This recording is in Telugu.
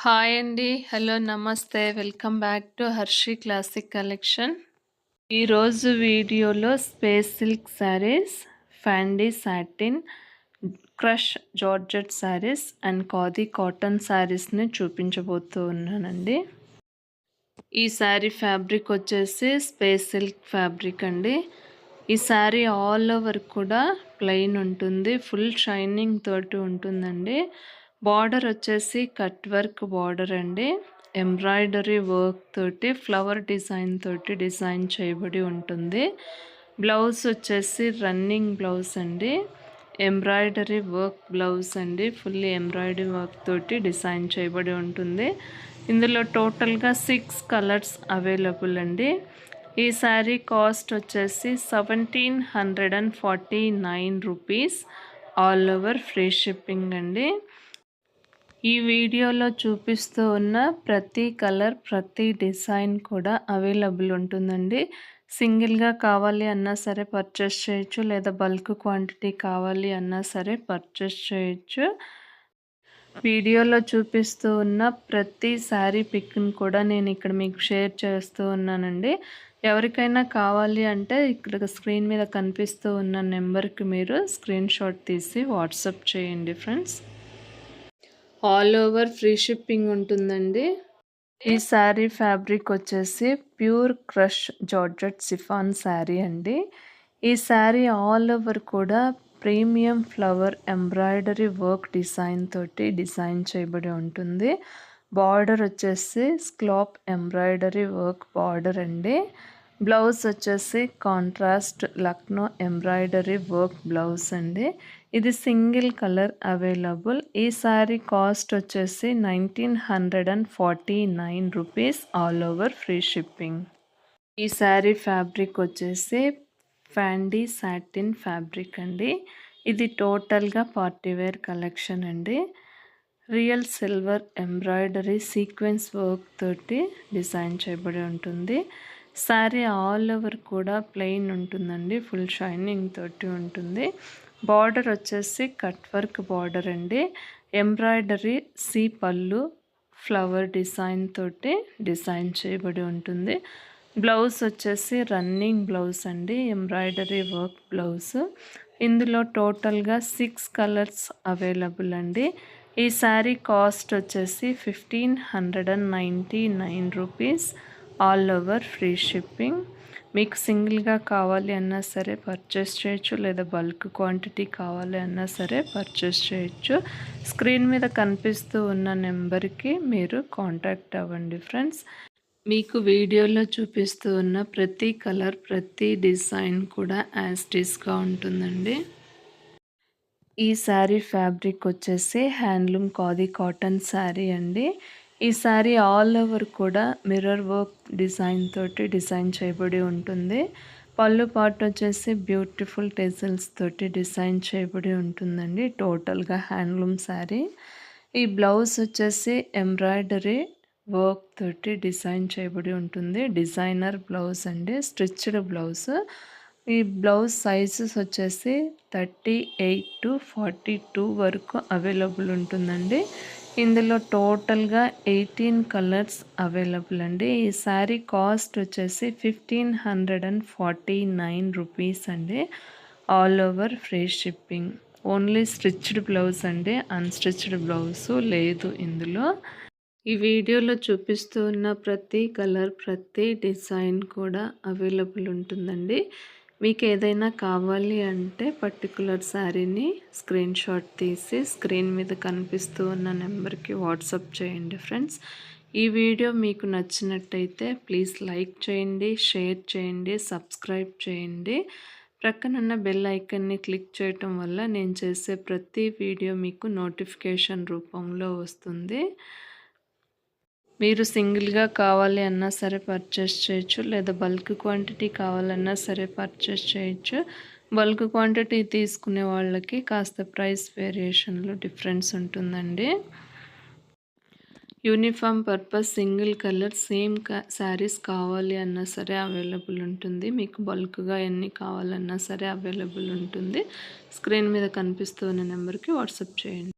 హాయ్ అండి. హలో! నమస్తే. Welcome back to Harshi classic collection. ఈరోజు వీడియోలో స్పేస్ సిల్క్ శారీస్, ఫ్యాండీ satin, crush georgette sarees and khadi cotton శారీస్ని చూపించబోతూ ఉన్నానండి. ఈ శారీ ఫ్యాబ్రిక్ వచ్చేసి స్పేస్ సిల్క్ ఫ్యాబ్రిక్ అండి. ఈ శారీ ఆల్ ఓవర్ కూడా ప్లెయిన్ ఉంటుంది, ఫుల్ షైనింగ్ తోటి ఉంటుందండి. బార్డర్ వచ్చేసి కట్ వర్క్ బార్డర్ అండి. ఎంబ్రాయిడరీ వర్క్ తోటి ఫ్లవర్ డిజైన్ తోటి డిజైన్ చేయబడి ఉంటుంది. బ్లౌజ్ వచ్చేసి రన్నింగ్ బ్లౌజ్ అండి. ఎంబ్రాయిడరీ వర్క్ బ్లౌజ్ అండి. ఫుల్లీ ఎంబ్రాయిడరీ వర్క్ తోటి డిజైన్ చేయబడి ఉంటుంది. ఇందులో టోటల్గా 6 కలర్స్ అవైలబుల్ అండి. ఈ శారీ కాస్ట్ వచ్చేసి 1749 rupees. All over free shipping అండి. ఈ వీడియోలో చూపిస్తూ ఉన్న ప్రతి కలర్, ప్రతి డిజైన్ కూడా అవైలబుల్ ఉంటుందండి. సింగిల్గా కావాలి అన్నా సరే పర్చేస్ చేయొచ్చు, లేదా బల్క్ క్వాంటిటీ కావాలి అన్నా సరే పర్చేస్ చేయొచ్చు. వీడియోలో చూపిస్తూ ఉన్న ప్రతి శారీ పిక్ని కూడా నేను ఇక్కడ మీకు షేర్ చేస్తూ ఉన్నానండి. ఎవరికైనా కావాలి అంటే ఇక్కడ స్క్రీన్ మీద కనిపిస్తూ ఉన్న నెంబర్కి మీరు స్క్రీన్ షాట్ తీసి వాట్సాప్ చేయండి friends. All over free shipping ఉంటుందండి. ఈ శారీ ఫ్యాబ్రిక్ వచ్చేసి pure crush georgette chiffon sari అండి. ఈ శారీ ఆల్ ఓవర్ కూడా premium flower embroidery work design తోటి డిజైన్ చేయబడి ఉంటుంది. బార్డర్ వచ్చేసి స్క్లాప్ ఎంబ్రాయిడరీ వర్క్ బార్డర్ అండి. బ్లౌజ్ వచ్చేసి contrast Lucknow embroidery work blouse అండి. ఇది సింగిల్ కలర్ అవైలబుల్. ఈ శారీ కాస్ట్ వచ్చేసి 1949 rupees. All over free shipping. ఈ శారీ ఫ్యాబ్రిక్ వచ్చేసి ఫ్యాండీ సాటిన్ ఫ్యాబ్రిక్ అండి. ఇది టోటల్గా పార్టీవేర్ కలెక్షన్ అండి. Real silver embroidery sequence work తోటి డిజైన్ చేయబడి ఉంటుంది. శారీ ఆల్ ఓవర్ కూడా ప్లెయిన్ ఉంటుందండి, ఫుల్ షైనింగ్ తోటి ఉంటుంది. బార్డర్ వచ్చేసి కట్ వర్క్ బార్డర్ అండి. ఎంబ్రాయిడరీ సి పళ్ళు ఫ్లవర్ డిజైన్ తోటి డిజైన్ చేయబడి ఉంటుంది. బ్లౌజ్ వచ్చేసి రన్నింగ్ బ్లౌజ్ అండి, ఎంబ్రాయిడరీ వర్క్ బ్లౌజ్. ఇందులో టోటల్గా 6 కలర్స్ అవైలబుల్ అండి. ఈ శారీ కాస్ట్ వచ్చేసి 1599 rupees. All over free shipping. మీకు సింగిల్గా కావాలి అన్నా సరే పర్చేస్ చేయొచ్చు, లేదా బల్క్ క్వాంటిటీ కావాలి అన్నా సరే పర్చేస్ చేయొచ్చు. స్క్రీన్ మీద కనిపిస్తూ ఉన్న నెంబర్కి మీరు కాంటాక్ట్ అవ్వండి ఫ్రెండ్స్. మీకు వీడియోలో చూపిస్తూ ఉన్న ప్రతి కలర్, ప్రతి డిజైన్ కూడా యాజ్ టీస్గా ఉంటుందండి. ఈ శారీ ఫ్యాబ్రిక్ వచ్చేసి హ్యాండ్లూమ్ ఖాదీ కాటన్ శారీ అండి. ఈ శారీ ఆల్ ఓవర్ కూడా మిర్రర్ వర్క్ డిజైన్ తోటి డిజైన్ చేయబడి ఉంటుంది. పళ్ళు పార్ట్ వచ్చేసి బ్యూటిఫుల్ టెజల్స్ తోటి డిజైన్ చేయబడి ఉంటుందండి. టోటల్గా హ్యాండ్లూమ్ శారీ. ఈ బ్లౌజ్ వచ్చేసి ఎంబ్రాయిడరీ వర్క్ తోటి డిజైన్ చేయబడి ఉంటుంది. డిజైనర్ బ్లౌజ్ అండి, స్టిచ్డ్ బ్లౌజ్. ఈ బ్లౌజ్ సైజెస్ వచ్చేసి 38 to 42 వరకు అవైలబుల్ ఉంటుందండి. ఇందులో టోటల్గా 18 కలర్స్ అవైలబుల్ అండి. ఈ శారీ కాస్ట్ వచ్చేసి 1549 రూపీస్ అండి. All over free shipping. Only stitched blouse అండి, అన్స్టిచ్డ్ బ్లౌజ్ లేదు ఇందులో. ఈ వీడియోలో చూపిస్తూ ఉన్న ప్రతి కలర్, ప్రతి డిజైన్ కూడా అవైలబుల్ ఉంటుందండి. మీకు ఏదైనా కావాలి అంటే పర్టికులర్ శారీని స్క్రీన్ షాట్ తీసి స్క్రీన్ మీద కనిపిస్తూ ఉన్న నెంబర్కి వాట్సాప్ చేయండి ఫ్రెండ్స్. ఈ వీడియో మీకు నచ్చినట్టయితే ప్లీజ్ లైక్ చేయండి, షేర్ చేయండి, సబ్స్క్రైబ్ చేయండి. ప్రక్కనున్న బెల్ ఐకన్ని క్లిక్ చేయటం వల్ల నేను చేసే ప్రతి వీడియో మీకు నోటిఫికేషన్ రూపంలో వస్తుంది. మీరు సింగిల్గా కావాలి అన్నా సరే పర్చేస్ చేయొచ్చు, లేదా బల్క్ క్వాంటిటీ కావాలన్నా సరే పర్చేస్ చేయొచ్చు. బల్క్ క్వాంటిటీ తీసుకునే వాళ్ళకి కాస్త ప్రైస్ వేరియేషన్లో డిఫరెన్స్ ఉంటుందండి. Uniform purpose single colour same saris కావాలి అన్నా సరే అవైలబుల్ ఉంటుంది. మీకు బల్క్గా ఎన్ని కావాలన్నా సరే అవైలబుల్ ఉంటుంది. స్క్రీన్ మీద కనిపిస్తున్న నెంబర్కి వాట్సాప్ చేయండి.